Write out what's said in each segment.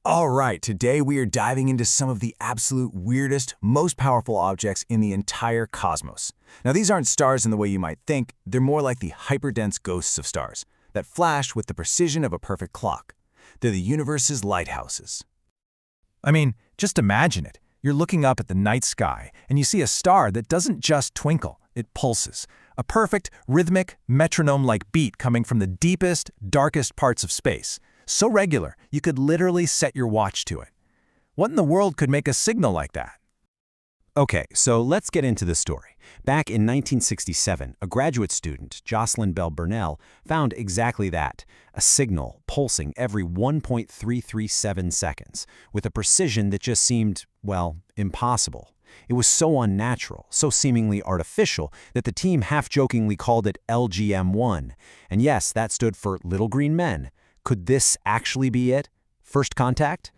All right, today we are diving into some of the absolute weirdest, most powerful objects in the entire cosmos. Now, these aren't stars in the way you might think, they're more like the hyperdense ghosts of stars that flash with the precision of a perfect clock. They're the universe's lighthouses. I mean, just imagine it. You're looking up at the night sky, and you see a star that doesn't just twinkle, it pulses. A perfect, rhythmic, metronome-like beat coming from the deepest, darkest parts of space. So regular, you could literally set your watch to it. What in the world could make a signal like that? Okay, so let's get into the story. Back in 1967, a graduate student, Jocelyn Bell Burnell, found exactly that, a signal pulsing every 1.337 seconds, with a precision that just seemed, well, impossible. It was so unnatural, so seemingly artificial, that the team half-jokingly called it LGM1. And yes, that stood for Little Green Men. Could this actually be it? First contact?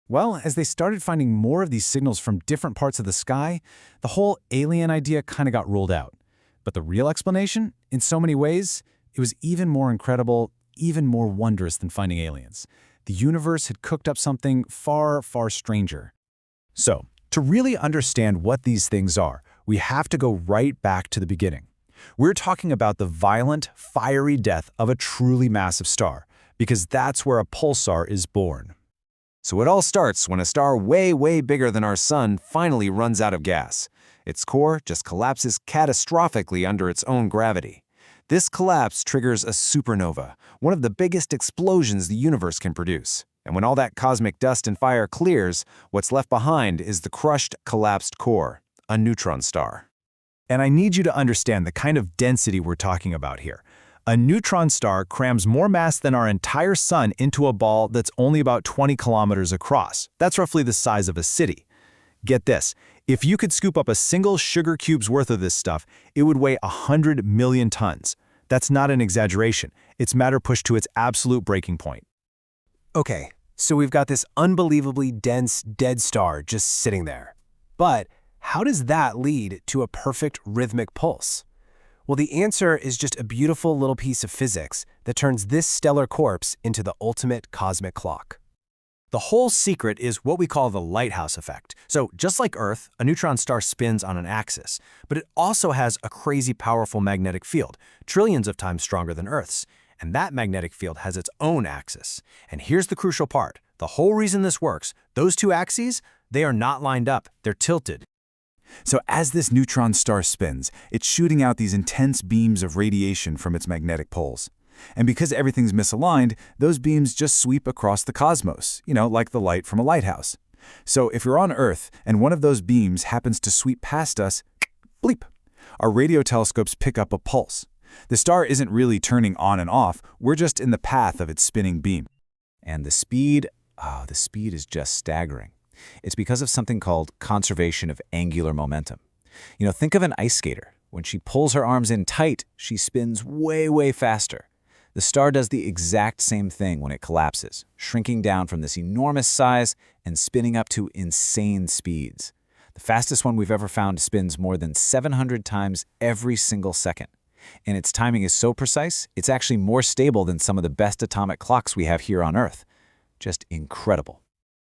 Well, as they started finding more of these signals from different parts of the sky, the whole alien idea kind of got ruled out. But the real explanation, in so many ways, it was even more incredible, even more wondrous than finding aliens. The universe had cooked up something far, far stranger. So, to really understand what these things are, we have to go right back to the beginning. We're talking about the violent, fiery death of a truly massive star, because that's where a pulsar is born. So it all starts when a star way, way bigger than our sun finally runs out of gas. Its core just collapses catastrophically under its own gravity. This collapse triggers a supernova, one of the biggest explosions the universe can produce. And when all that cosmic dust and fire clears, what's left behind is the crushed, collapsed core, a neutron star. And I need you to understand the kind of density we're talking about here. A neutron star crams more mass than our entire sun into a ball that's only about 20 kilometers across. That's roughly the size of a city. Get this, if you could scoop up a single sugar cube's worth of this stuff, it would weigh 100 million tons. That's not an exaggeration. It's matter pushed to its absolute breaking point. Okay, so we've got this unbelievably dense, dead star just sitting there. But how does that lead to a perfect rhythmic pulse? Well, the answer is just a beautiful little piece of physics that turns this stellar corpse into the ultimate cosmic clock. The whole secret is what we call the lighthouse effect. So just like Earth, a neutron star spins on an axis, but it also has a crazy powerful magnetic field, trillions of times stronger than Earth's. And that magnetic field has its own axis. And here's the crucial part. The whole reason this works, those two axes, they are not lined up, they're tilted. So as this neutron star spins, it's shooting out these intense beams of radiation from its magnetic poles. And because everything's misaligned, those beams just sweep across the cosmos, like the light from a lighthouse. So if you're on Earth and one of those beams happens to sweep past us, bleep, our radio telescopes pick up a pulse. The star isn't really turning on and off, we're just in the path of its spinning beam. And the speed is just staggering. It's because of something called conservation of angular momentum. Think of an ice skater. When she pulls her arms in tight, she spins way, way faster. The star does the exact same thing when it collapses, shrinking down from this enormous size and spinning up to insane speeds. The fastest one we've ever found spins more than 700 times every single second. And its timing is so precise, it's actually more stable than some of the best atomic clocks we have here on Earth. Just incredible.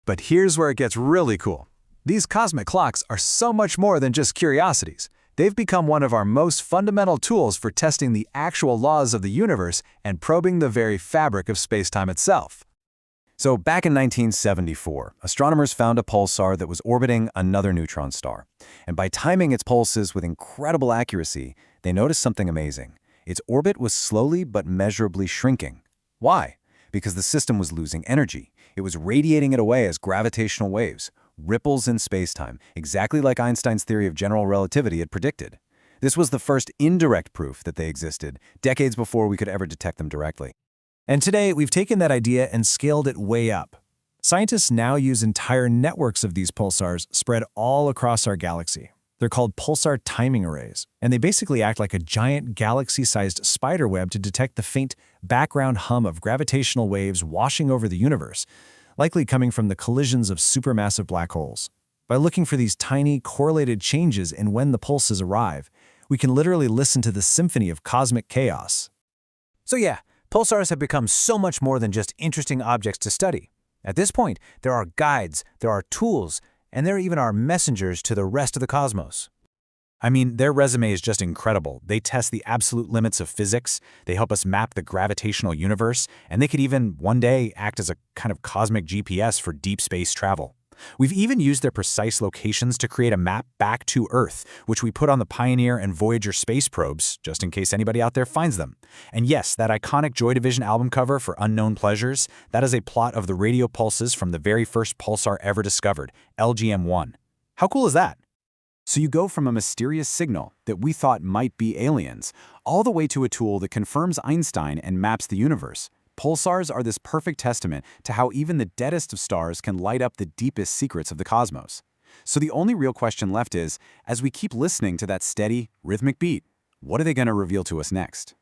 But here's where it gets really cool. These cosmic clocks are so much more than just curiosities. They've become one of our most fundamental tools for testing the actual laws of the universe and probing the very fabric of space-time itself. So back in 1974, astronomers found a pulsar that was orbiting another neutron star. And by timing its pulses with incredible accuracy, they noticed something amazing. Its orbit was slowly but measurably shrinking. Why? Because the system was losing energy. It was radiating it away as gravitational waves, ripples in space-time, exactly like Einstein's theory of general relativity had predicted. This was the first indirect proof that they existed, decades before we could ever detect them directly. And today, we've taken that idea and scaled it way up. Scientists now use entire networks of these pulsars spread all across our galaxy. They're called pulsar timing arrays, and they basically act like a giant galaxy-sized spider web to detect the faint background hum of gravitational waves washing over the universe, likely coming from the collisions of supermassive black holes. By looking for these tiny, correlated changes in when the pulses arrive, we can literally listen to the symphony of cosmic chaos. So yeah, pulsars have become so much more than just interesting objects to study. At this point, there are guides, there are tools, and there even are messengers to the rest of the cosmos. I mean, their resume is just incredible. They test the absolute limits of physics, they help us map the gravitational universe, and they could even, one day, act as a kind of cosmic GPS for deep space travel. We've even used their precise locations to create a map back to Earth, which we put on the Pioneer and Voyager space probes, just in case anybody out there finds them. And yes, that iconic Joy Division album cover for Unknown Pleasures, that is a plot of the radio pulses from the very first pulsar ever discovered, LGM-1. How cool is that? So you go from a mysterious signal that we thought might be aliens, all the way to a tool that confirms Einstein and maps the universe. Pulsars are this perfect testament to how even the deadest of stars can light up the deepest secrets of the cosmos. So the only real question left is, as we keep listening to that steady, rhythmic beat, what are they going to reveal to us next?